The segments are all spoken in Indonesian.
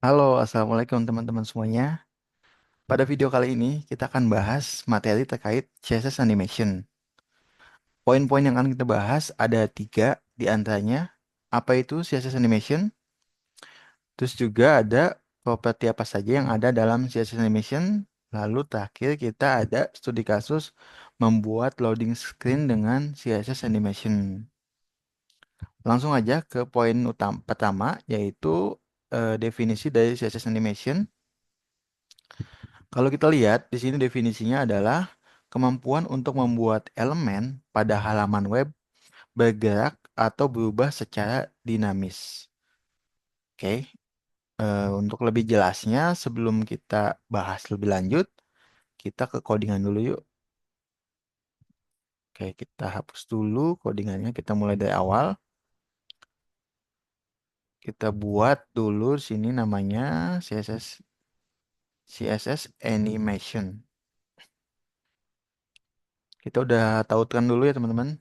Halo, Assalamualaikum teman-teman semuanya. Pada video kali ini, kita akan bahas materi terkait CSS Animation. Poin-poin yang akan kita bahas ada 3 di antaranya. Apa itu CSS Animation? Terus juga ada properti apa saja yang ada dalam CSS Animation. Lalu terakhir kita ada studi kasus membuat loading screen dengan CSS Animation. Langsung aja ke poin utama pertama, yaitu definisi dari CSS Animation. Kalau kita lihat di sini definisinya adalah kemampuan untuk membuat elemen pada halaman web bergerak atau berubah secara dinamis. Oke, untuk lebih jelasnya sebelum kita bahas lebih lanjut, kita ke codingan dulu yuk. Oke, kita hapus dulu codingannya, kita mulai dari awal. Kita buat dulu sini namanya CSS Animation. Kita udah tautkan dulu ya teman-teman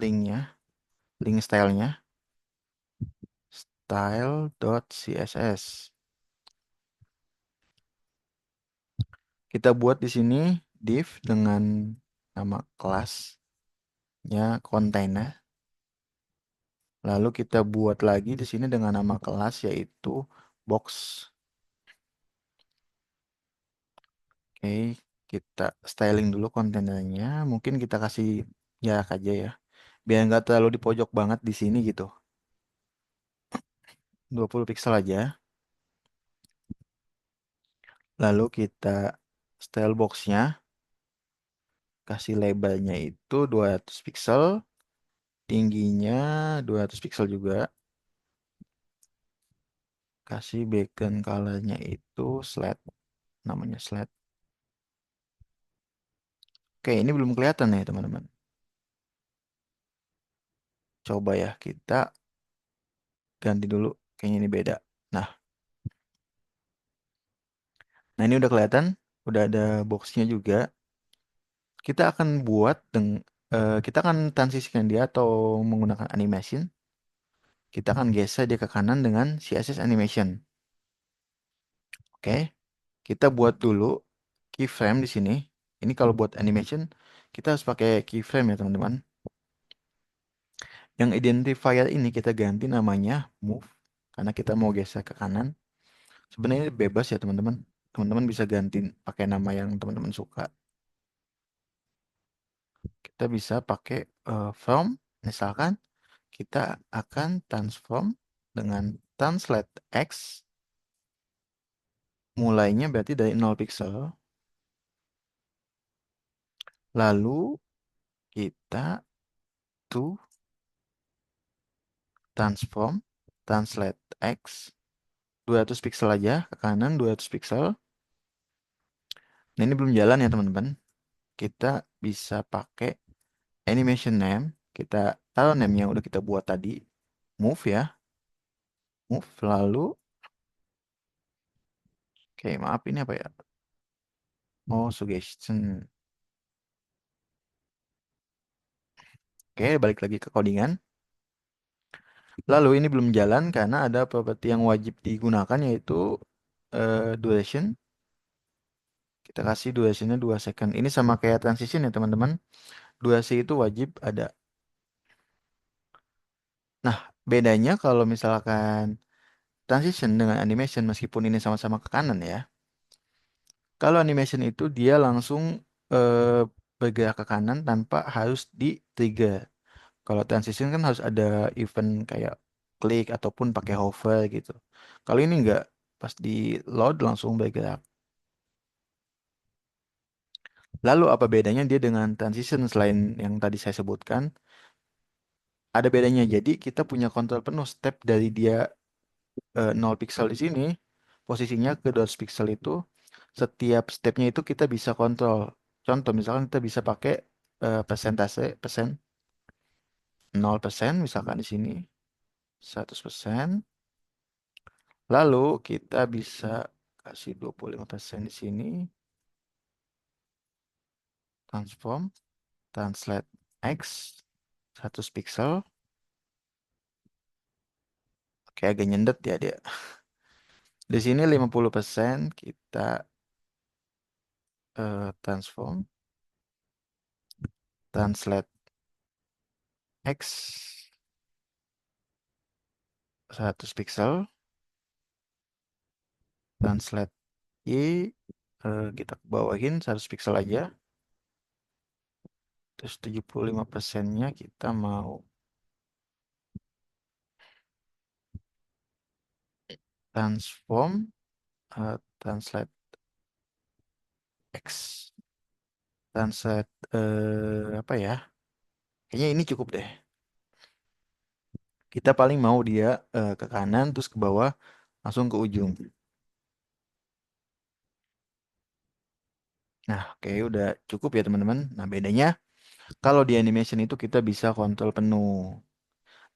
linknya, link stylenya. Style.css. Kita buat di sini div dengan nama kelasnya container. Lalu kita buat lagi di sini dengan nama kelas yaitu box. Oke, kita styling dulu kontainernya. Mungkin kita kasih jarak aja ya, biar nggak terlalu di pojok banget di sini gitu. 20 pixel aja. Lalu kita style boxnya, kasih lebarnya itu 200 pixel, tingginya 200 pixel juga. Kasih background colornya itu slide, namanya slide. Oke, ini belum kelihatan ya teman-teman. Coba ya kita ganti dulu, kayaknya ini beda. Nah, ini udah kelihatan, udah ada boxnya juga. Kita akan kita akan transisikan dia atau menggunakan animation. Kita akan geser dia ke kanan dengan CSS animation. Oke, kita buat dulu keyframe di sini. Ini kalau buat animation kita harus pakai keyframe ya teman-teman. Yang identifier ini kita ganti namanya move karena kita mau geser ke kanan. Sebenarnya ini bebas ya teman-teman. Teman-teman bisa ganti pakai nama yang teman-teman suka. Kita bisa pakai from, misalkan kita akan transform dengan translate X, mulainya berarti dari 0 pixel. Lalu kita to transform translate X 200 pixel aja ke kanan 200 pixel. Nah, ini belum jalan ya teman-teman. Kita bisa pakai animation name. Kita taruh name yang udah kita buat tadi. Move ya. Move lalu. Oke, maaf ini apa ya? Oh, suggestion. Oke, balik lagi ke codingan. Lalu ini belum jalan karena ada properti yang wajib digunakan yaitu duration. Kita kasih durationnya 2 second. Ini sama kayak transition ya teman-teman. Durasi itu wajib ada. Nah, bedanya kalau misalkan transition dengan animation meskipun ini sama-sama ke kanan ya. Kalau animation itu dia langsung eh, bergerak ke kanan tanpa harus di trigger. Kalau transition kan harus ada event kayak klik ataupun pakai hover gitu. Kalau ini enggak, pas di load langsung bergerak. Lalu apa bedanya dia dengan transition selain yang tadi saya sebutkan? Ada bedanya. Jadi kita punya kontrol penuh step dari dia 0 pixel di sini, posisinya ke 200 pixel itu, setiap stepnya itu kita bisa kontrol. Contoh misalkan kita bisa pakai persentase, persen, 0% misalkan di sini, 100%. Lalu kita bisa kasih 25% di sini, transform, translate X, 100 pixel. Oke, agak nyendet ya dia. Di sini 50% kita transform, translate X 100 pixel, translate Y, kita bawahin 100 pixel aja. Terus 75%-nya kita mau transform, translate X, translate apa ya? Kayaknya ini cukup deh. Kita paling mau dia ke kanan terus ke bawah langsung ke ujung. Nah, oke udah cukup ya teman-teman. Nah, bedanya kalau di animation itu kita bisa kontrol penuh.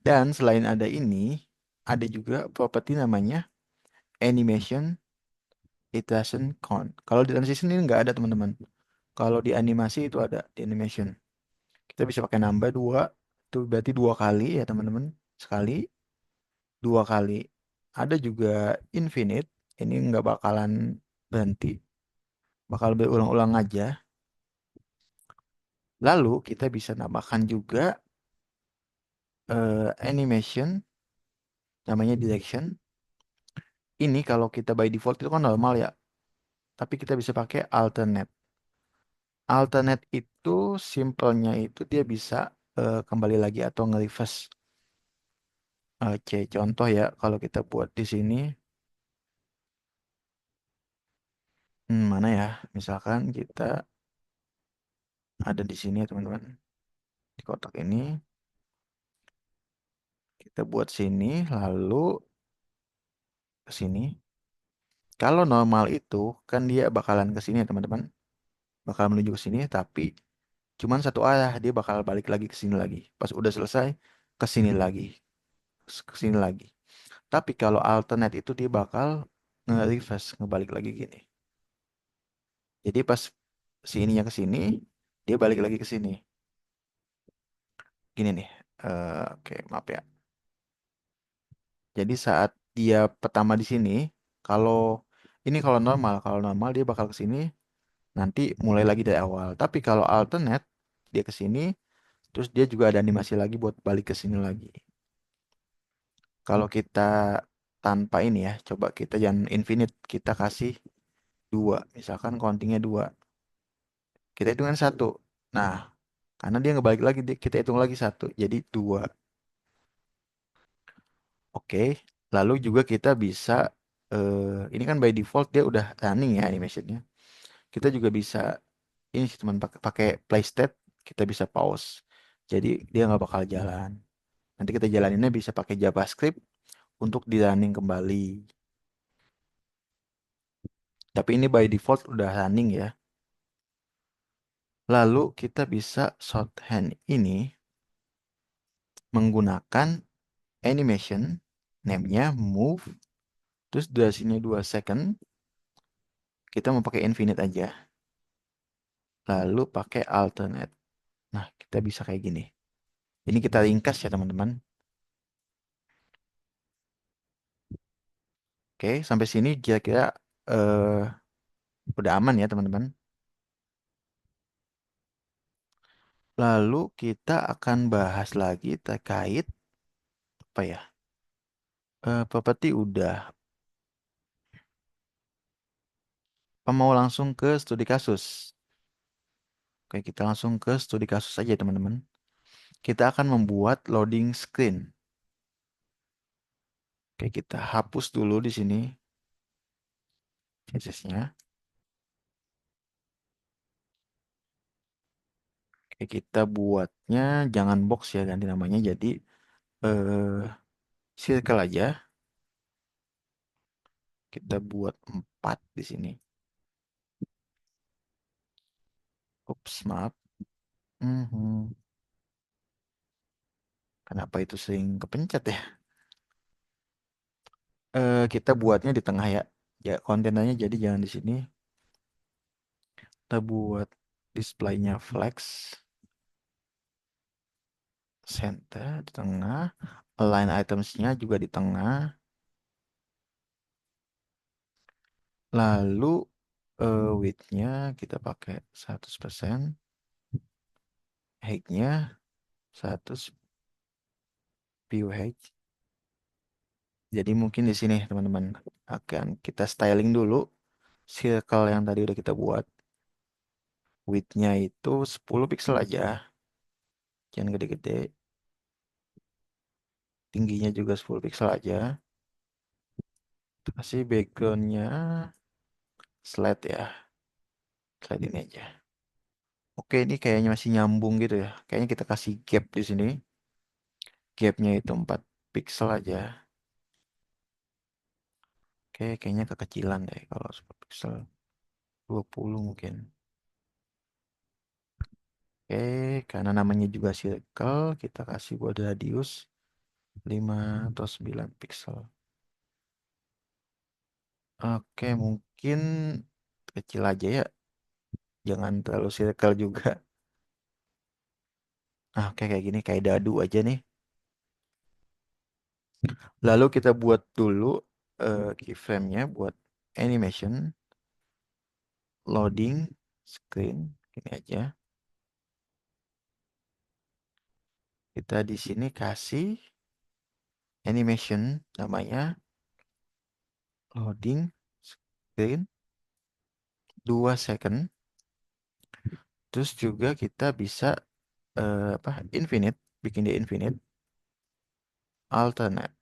Dan selain ada ini, ada juga properti namanya animation iteration count. Kalau di transition ini nggak ada teman-teman. Kalau di animasi itu ada di animation. Kita bisa pakai nambah dua, itu berarti dua kali ya teman-teman. Sekali, dua kali. Ada juga infinite, ini nggak bakalan berhenti, bakal berulang-ulang aja. Lalu kita bisa tambahkan juga animation, namanya direction. Ini kalau kita by default itu kan normal ya, tapi kita bisa pakai alternate. Alternate itu simpelnya itu dia bisa kembali lagi atau nge-reverse. Oke, contoh ya kalau kita buat di sini, mana ya? Misalkan kita ada di sini ya teman-teman, di kotak ini kita buat sini, lalu ke sini. Kalau normal itu kan dia bakalan ke sini ya teman-teman, bakal menuju ke sini, tapi cuman satu arah dia bakal balik lagi ke sini lagi. Pas udah selesai ke sini lagi, ke sini lagi. Tapi kalau alternate itu dia bakal nge-reverse, ngebalik lagi gini. Jadi pas sininya ke sini, dia balik lagi ke sini. Gini nih. Oke, maaf ya. Jadi saat dia pertama di sini, kalau ini kalau normal dia bakal ke sini, nanti mulai lagi dari awal. Tapi kalau alternate, dia ke sini, terus dia juga ada animasi lagi buat balik ke sini lagi. Kalau kita tanpa ini ya, coba kita jangan infinite, kita kasih dua, misalkan countingnya dua, kita hitungkan satu. Nah, karena dia ngebalik lagi, kita hitung lagi satu, jadi dua. Oke, lalu juga kita bisa, ini kan by default dia udah running ya animationnya. Kita juga bisa, ini sih teman pakai play state, kita bisa pause. Jadi dia nggak bakal jalan. Nanti kita jalaninnya bisa pakai JavaScript untuk di running kembali. Tapi ini by default udah running ya. Lalu kita bisa shorthand ini menggunakan animation, name-nya move, terus durasinya 2 second, kita mau pakai infinite aja. Lalu pakai alternate. Nah, kita bisa kayak gini. Ini kita ringkas ya teman-teman. Oke, sampai sini kira-kira eh, udah aman ya teman-teman. Lalu kita akan bahas lagi terkait apa ya? Properti udah. Apa mau langsung ke studi kasus? Oke, kita langsung ke studi kasus aja teman-teman. Kita akan membuat loading screen. Oke, kita hapus dulu di sini CSS-nya. Oke, kita buatnya jangan box ya, ganti namanya jadi eh, circle aja. Kita buat 4 di sini. Ups, maaf. Mhm. Kenapa itu sering kepencet ya? Kita buatnya di tengah ya. Ya, kontennya jadi jangan di sini. Kita buat displaynya flex, center di tengah, align itemsnya juga di tengah. Lalu width-nya kita pakai 100%, height-nya 100 PUH. Jadi mungkin di sini teman-teman akan kita styling dulu circle yang tadi udah kita buat. Width-nya itu 10 pixel aja, jangan gede-gede. Tingginya juga 10 pixel aja. Kasih backgroundnya slide ya, slide ini aja. Oke, ini kayaknya masih nyambung gitu ya. Kayaknya kita kasih gap di sini. Gapnya itu 4 pixel aja. Oke, kayaknya kekecilan deh kalau 10 pixel. 20 mungkin. Oke, karena namanya juga circle, kita kasih buat radius 5 atau 9 pixel. Oke, mungkin kecil aja ya. Jangan terlalu circle juga. Nah, oke kayak gini, kayak dadu aja nih. Lalu kita buat dulu keyframe-nya buat animation, loading, screen. Gini aja. Kita di sini kasih animation namanya loading screen 2 second. Terus juga kita bisa apa infinite, bikin dia infinite, alternate.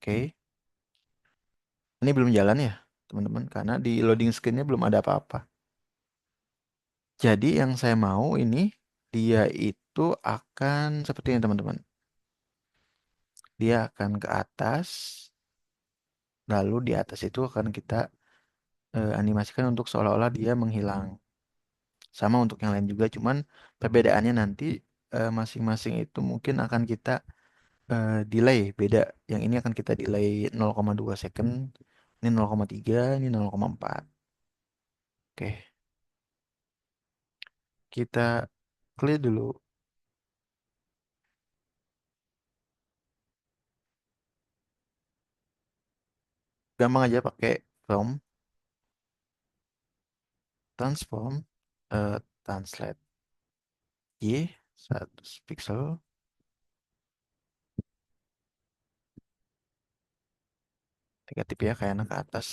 Oke. Ini belum jalan ya, teman-teman, karena di loading screen-nya belum ada apa-apa. Jadi yang saya mau ini dia itu akan seperti ini, teman-teman. Dia akan ke atas, lalu di atas itu akan kita animasikan untuk seolah-olah dia menghilang. Sama untuk yang lain juga, cuman perbedaannya nanti masing-masing itu mungkin akan kita delay beda. Yang ini akan kita delay 0,2 second, ini 0,3, ini 0,4. Oke, kita clear dulu. Gampang aja pakai from transform translate Y 100 pixel negatif ya kayak anak ke atas.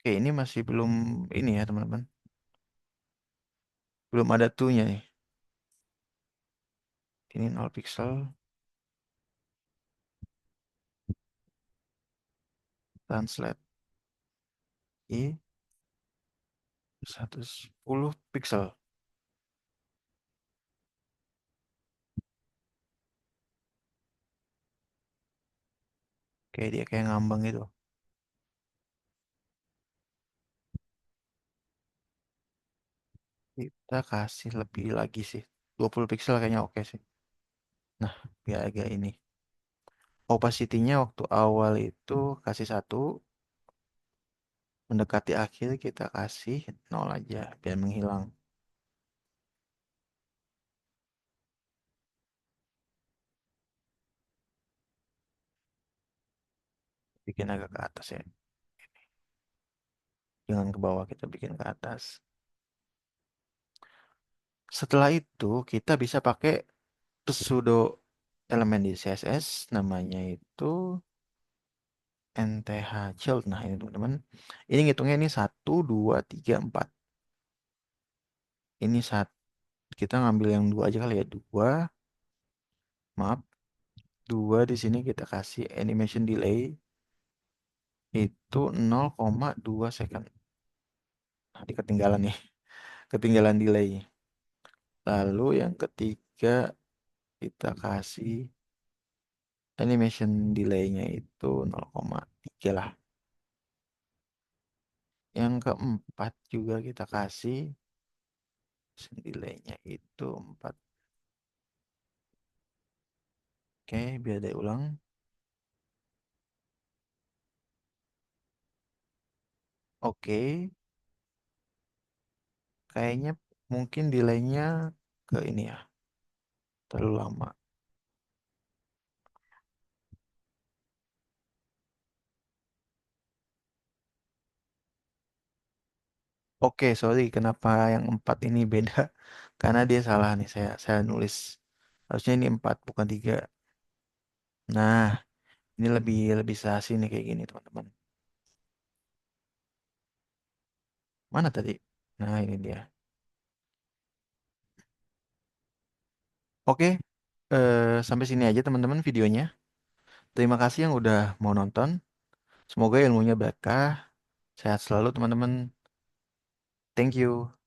Oke, ini masih belum ini ya teman-teman. Belum ada tuh-nya nih. Ini 0 pixel translate Y 110 pixel. Oke, dia kayak ngambang gitu. Kita kasih lebih lagi sih. 20 pixel kayaknya oke sih. Nah, biar agak ini. Opacity-nya waktu awal itu kasih 1, mendekati akhir kita kasih 0 aja biar menghilang. Bikin agak ke atas ya. Jangan ke bawah, kita bikin ke atas. Setelah itu kita bisa pakai pseudo elemen di CSS, namanya itu NTH Child. Nah ini teman-teman, ini ngitungnya ini 1, 2, 3, 4. Ini saat kita ngambil yang 2 aja kali ya, 2, maaf, 2 di sini kita kasih animation delay itu 0,2 second. Nah, ini ketinggalan nih, ketinggalan delay. Lalu yang ketiga kita kasih animation delay-nya itu 0,3 lah. Yang keempat juga kita kasih delay-nya itu 4. Oke, biar dia ulang. Oke, kayaknya mungkin delay-nya ke ini ya. Terlalu lama. Oke, sorry, kenapa yang 4 ini beda? Karena dia salah nih, saya nulis. Harusnya ini 4 bukan 3. Nah, ini lebih lebih sasi nih kayak gini, teman-teman. Mana tadi? Nah, ini dia. Oke, sampai sini aja teman-teman videonya. Terima kasih yang udah mau nonton. Semoga ilmunya berkah. Sehat selalu teman-teman. Thank you.